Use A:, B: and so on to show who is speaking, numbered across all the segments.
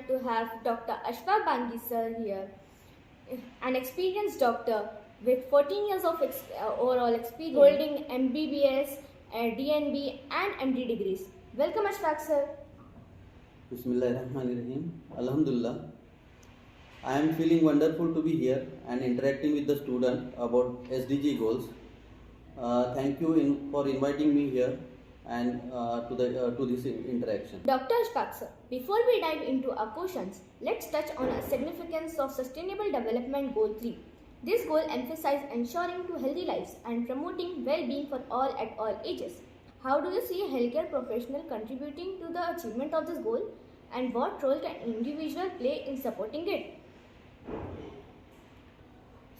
A: fortunate to have Dr. Ashpak Bangi sir here, an experienced doctor with 14 years of overall experience, holding MBBS, DNB and MD degrees. Welcome Ashpak sir.
B: Bismillahirrahmanirrahim. Alhamdulillah. I am feeling wonderful to be here and interacting with the student about SDG goals. Thank you for inviting me here and to this interaction.
A: Dr. Ashpak sir, before we dive into our questions, let's touch on the significance of Sustainable Development Goal 3. This goal emphasizes ensuring to healthy lives and promoting well-being for all at all ages. How do you see a healthcare professional contributing to the achievement of this goal, and what role can individual play in supporting it?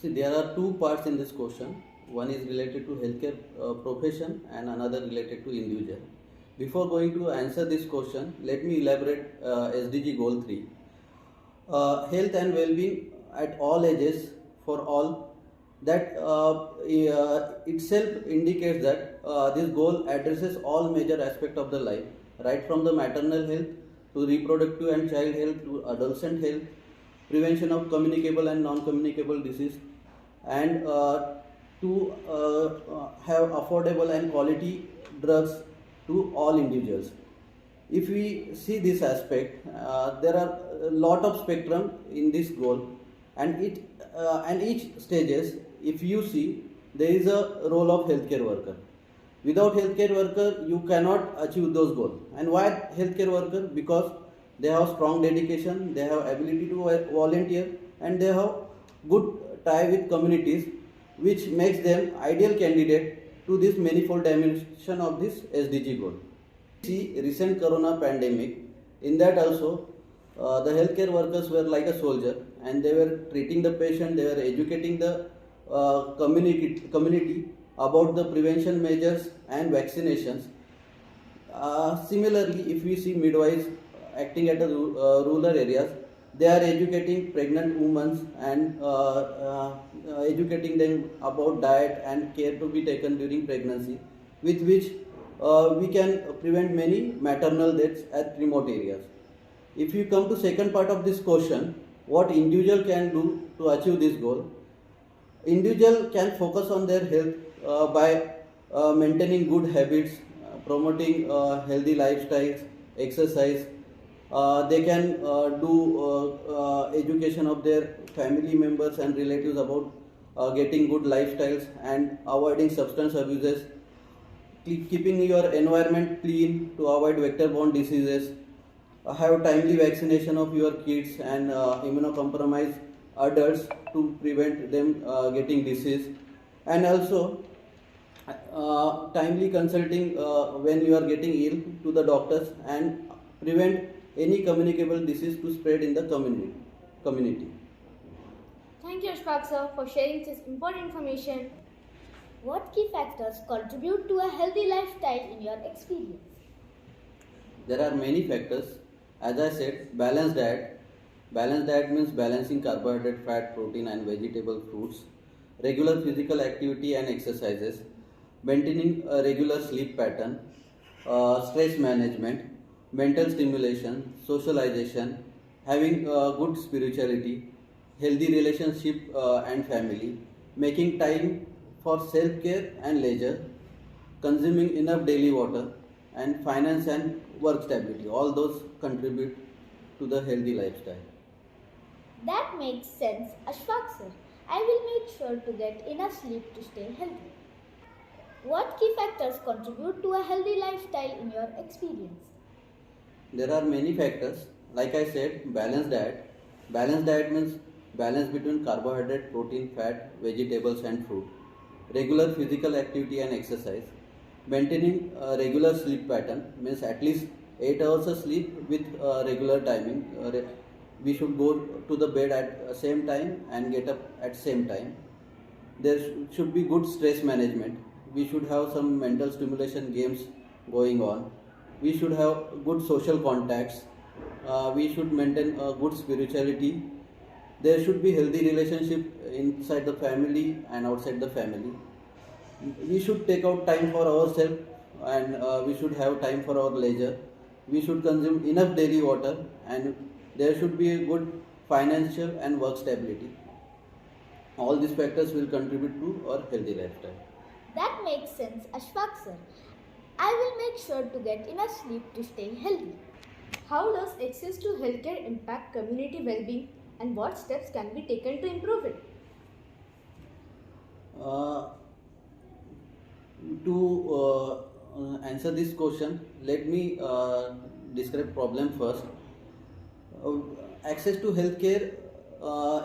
B: See, there are two parts in this question. One is related to healthcare profession and another related to individual. Before going to answer this question, let me elaborate SDG goal 3. Health and well-being at all ages for all. That itself indicates that this goal addresses all major aspects of the life, right from the maternal health to reproductive and child health to adolescent health, prevention of communicable and non-communicable disease, and to have affordable and quality drugs to all individuals. If we see this aspect, there are a lot of spectrum in this goal, and each stages, if you see, there is a role of healthcare worker. Without healthcare worker, you cannot achieve those goals. And why healthcare worker? Because they have strong dedication, they have ability to volunteer, and they have good tie with communities, which makes them ideal candidate to this manifold dimension of this SDG goal. See recent corona pandemic, in that also the healthcare workers were like a soldier, and they were treating the patient, they were educating the community about the prevention measures and vaccinations. Similarly, if we see midwives acting at the rural areas, they are educating pregnant women and educating them about diet and care to be taken during pregnancy, with which we can prevent many maternal deaths at remote areas. If you come to second part of this question, what individual can do to achieve this goal? Individual can focus on their health by maintaining good habits, promoting healthy lifestyles, exercise. They can do education of their family members and relatives about getting good lifestyles and avoiding substance abuses, keeping your environment clean to avoid vector-borne diseases, have timely vaccination of your kids and immunocompromised adults to prevent them getting disease, and also timely consulting when you are getting ill to the doctors and prevent any communicable disease to spread in the community.
A: Thank you Ashpak sir for sharing this important information. What key factors contribute to a healthy lifestyle in your experience?
B: There are many factors. As I said, balanced diet. Balanced diet means balancing carbohydrate, fat, protein and vegetable fruits, regular physical activity and exercises, maintaining a regular sleep pattern, stress management, mental stimulation, socialization, having good spirituality, healthy relationship and family, making time for self-care and leisure, consuming enough daily water, and finance and work stability. All those contribute to the healthy lifestyle.
A: That makes sense, Ashpak sir. I will make sure to get enough sleep to stay healthy. What key factors contribute to a healthy lifestyle in your experience?
B: There are many factors. Like I said, balanced diet. Balanced diet means balance between carbohydrate, protein, fat, vegetables and fruit. Regular physical activity and exercise. Maintaining a regular sleep pattern means at least 8 hours of sleep with regular timing. We should go to the bed at same time and get up at same time. There should be good stress management. We should have some mental stimulation games going on. We should have good social contacts. We should maintain a good spirituality. There should be healthy relationship inside the family and outside the family. We should take out time for ourselves, and we should have time for our leisure. We should consume enough daily water, and There should be a good financial and work stability. All these factors will contribute to our healthy lifestyle.
A: That makes sense, Ashpak sir. I will make sure to get enough sleep to stay healthy. How does access to healthcare impact community well-being and what steps can be taken to improve it?
B: Uh, to answer this question, let me describe problem first. Uh, Access to healthcare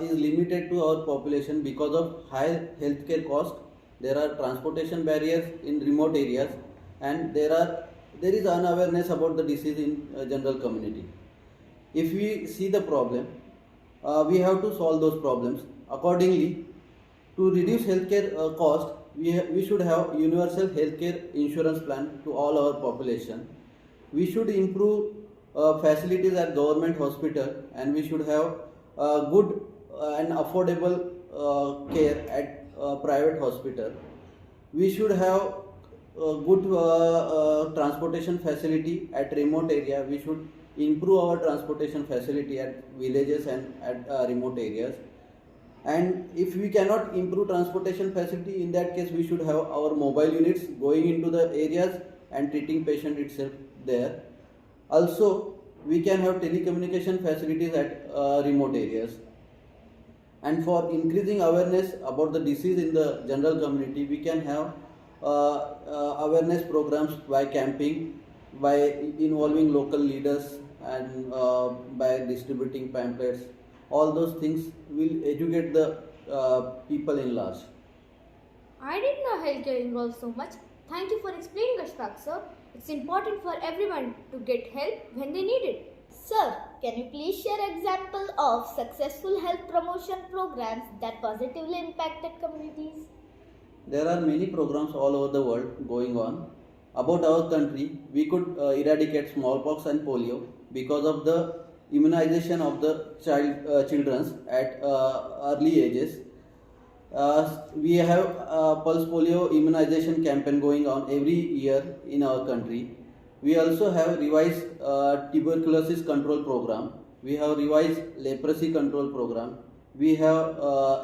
B: is limited to our population because of high healthcare cost. There are transportation barriers in remote areas, and there is unawareness about the disease in general community. If we see the problem, we have to solve those problems accordingly. To reduce healthcare cost, we should have universal healthcare insurance plan to all our population. We should improve facilities at government hospital, and we should have good and affordable care at private hospital. We should have good transportation facility at remote area. We should improve our transportation facility at villages and at remote areas. And if we cannot improve transportation facility, in that case we should have our mobile units going into the areas and treating patient itself there. Also, we can have telecommunication facilities at remote areas. And for increasing awareness about the disease in the general community, we can have awareness programs by camping, by involving local leaders, and by distributing pamphlets. All those things will educate the people in large. I didn't know healthcare involves so much. Thank you for explaining, Ashpak sir. It's important for everyone to get help when they need it.
C: Sir, can you please share example of successful health promotion programs that positively impacted communities?
B: There are many programs all over the world going on. About our country, we could eradicate smallpox and polio because of the immunization of the children at early ages. We have pulse polio immunization campaign going on every year in our country. We also have revised tuberculosis control program. We have revised leprosy control program. We have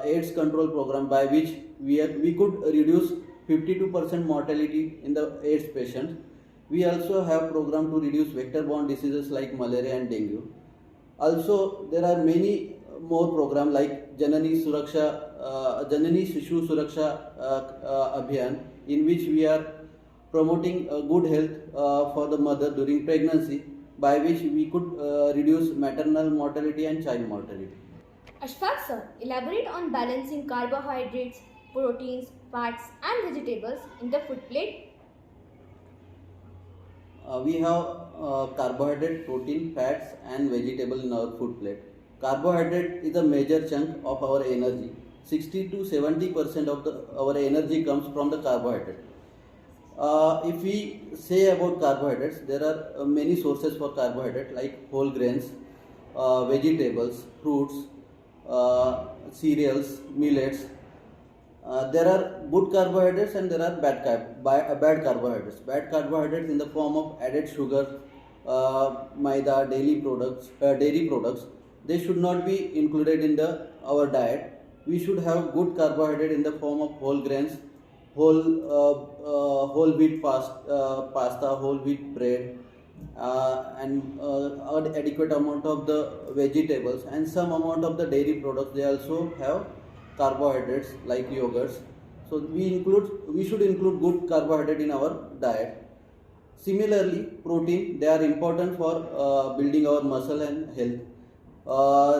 B: AIDS control program by which we could reduce 52% mortality in the AIDS patients. We also have program to reduce vector-borne diseases like malaria and dengue. Also, there are many more programs like Janani Shishu Suraksha Abhiyan, in which we are promoting good health for the mother during pregnancy, by which we could reduce maternal mortality and child mortality.
A: Ashpak sir, elaborate on balancing carbohydrates, proteins, fats and vegetables in the food plate.
B: We have carbohydrate, protein, fats and vegetable in our food plate. Carbohydrate is a major chunk of our energy. 60 to 70% of our energy comes from the carbohydrate. If we say about carbohydrates, there are many sources for carbohydrate like whole grains, vegetables, fruits, cereals, millets. There are good carbohydrates and there are bad carbohydrates. Bad carbohydrates in the form of added sugar, maida, dairy products. They should not be included in our diet. We should have good carbohydrate in the form of whole grains, whole wheat pasta, whole wheat bread, and adequate amount of the vegetables and some amount of the dairy products. They also have carbohydrates like yogurts. So we should include good carbohydrate in our diet. Similarly, protein, they are important for building our muscle and health.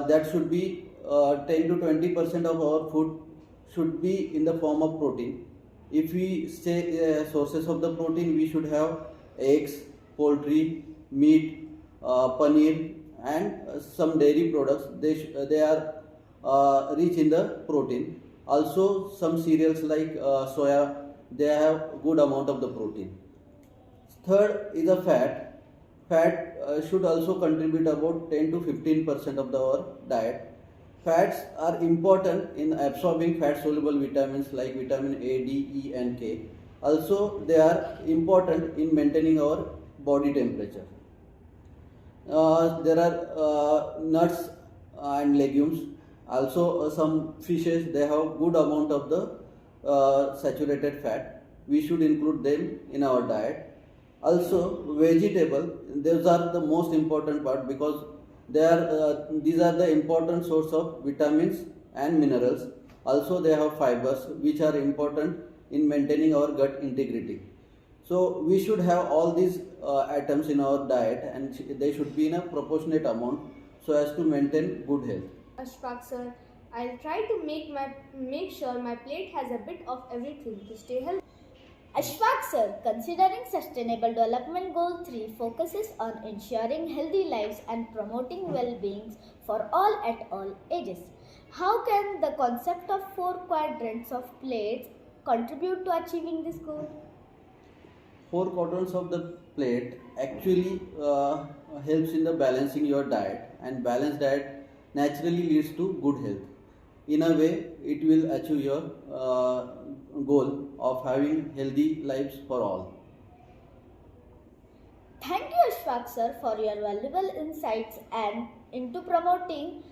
B: That should be 10 to 20% of our food should be in the form of protein. If we say sources of the protein, we should have eggs, poultry, meat, paneer and some dairy products. They are rich in the protein. Also some cereals like soya, they have good amount of the protein. Third is a fat. Fat should also contribute about 10 to 15% of our diet. Fats are important in absorbing fat soluble vitamins like vitamin A, D, E and K. Also they are important in maintaining our body temperature. There are nuts and legumes. Also, some fishes, they have good amount of the saturated fat. We should include them in our diet. Also, vegetable, those are the most important part because these are the important source of vitamins and minerals. Also, they have fibers which are important in maintaining our gut integrity. So we should have all these items in our diet, and they should be in a proportionate amount so as to maintain good health.
A: Ashpak sir, I'll try to make sure my plate has a bit of everything to stay healthy.
C: Ashpak sir, considering Sustainable Development Goal 3 focuses on ensuring healthy lives and promoting well-being for all at all ages. How can the concept of 4 quadrants of plates contribute to achieving this goal?
B: 4 quadrants of the plate actually helps in the balancing your diet, and balanced diet naturally leads to good health. In a way, it will achieve your goal of having healthy lives for all.
C: Thank you, Ashpak sir, for your valuable insights and into promoting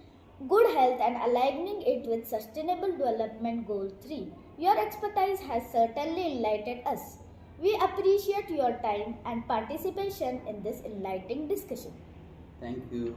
C: good health and aligning it with Sustainable Development Goal 3. Your expertise has certainly enlightened us. We appreciate your time and participation in this enlightening discussion.
B: Thank you.